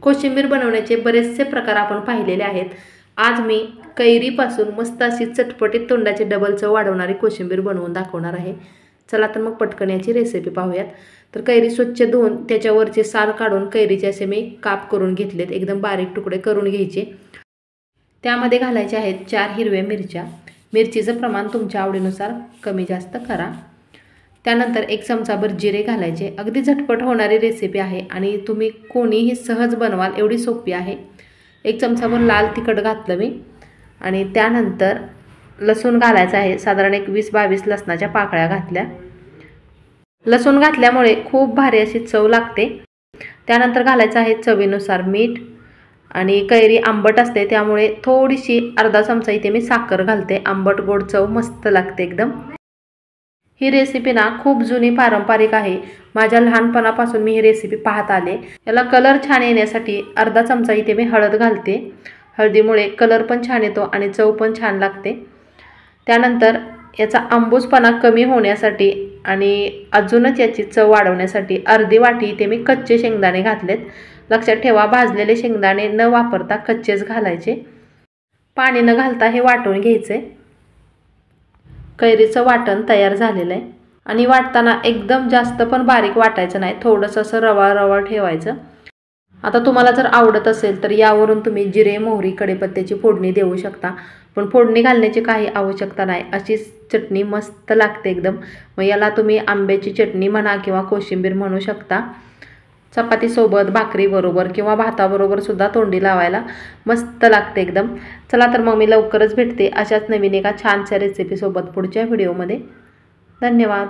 कोशिंबीर बनवण्याचे बरेचसे प्रकार आपण पाहिलेले आहेत। आज मी कैरीपासून मस्त अशी चटपटीत तोंडाची डबल चव वाढवणारी कोशिंबीर बनवून दाखवणार आहे। चला तर मग पटकन याची रेसिपी पाहूयात। तर कैरी स्वच्छ धुवून त्याच्यावरचे साल काढून कैरीचे असे मी काप करून घेतलेत, एकदम बारीक तुकडे करून घ्यायचे। त्यामध्ये घालायचे आहेत 4 हिरव्या मिरच्या। मिरचीचं प्रमाण तुमच्या आवडीनुसार कमी जास्त करा। त्यानंतर 1 चमचाभर जिरे घालायचे। अगदी झटपट होणारी रेसिपी आहे आणि तुम्ही कोणीही सहज बनवाल एवढी सोपी आहे। 1 चमचाभर लाल तिखट घातलं मी आणि त्यानंतर लसूण घालायचं आहे। साधारण 20-22 लसणाच्या पाकळ्या घातल्या। लसूण घातल्यामुळे खूप भारी अशी चव लागते। त्यानंतर घालायचं आहे चवीनुसार मीठ आणि कैरी आंबट असते त्यामुळे थोडीशी अर्धा चमचा इथे मी साखर घालते। आंबट गोड चव मस्त लागते एकदम। ही रेसिपी ना खूप जुनी पारंपरिक आहे। माझ्या लहानपणापासून मी ही रेसिपी पाहत आले। याला कलर छान येण्यासाठी अर्धा चमचा इथे मी हळद घालते। हळदीमुळे कलर पण छान येतो आणि चव पण छान लागते। त्यानंतर याचा आंबूसपणा कमी होण्यासाठी आणि अजूनच याची चव वाढवण्यासाठी अर्धी वाटी इथे मी कच्चे शेंगदाणे घातलेत। लक्षात ठेवा, भाजलेले शेंगदाणे न वापरता कच्चेच घालायचे। पाणी न घालता हे वाटून घ्यायचे। कैरीचं वाटण तयार झालेलं आहे आणि वाटताना एकदम जास्त पण बारीक वाटायचं नाही, थोडंसं असं रवाळ ठेवायचं। आता तुम्हाला जर आवडत असेल तर यावरून तुम्ही जिरे, मोहरी, कढीपत्त्याची फोडणी देऊ शकता, पण फोडणी घालण्याची काही आवश्यकता नाही। अशी चटणी मस्त लागते एकदम। मग याला तुम्ही आंब्याची चटणी म्हणा किंवा कोशिंबीर म्हणू शकता। चपातीसोबत, भाकरीबरोबर किंवा भाताबरोबर सुद्धा तोंडी लावायला मस्त लागते एकदम। चला तर मग मी लवकरच भेटते अशाच नवीन एका छानशा रेसिपीसोबत पुढच्या व्हिडिओमध्ये। धन्यवाद।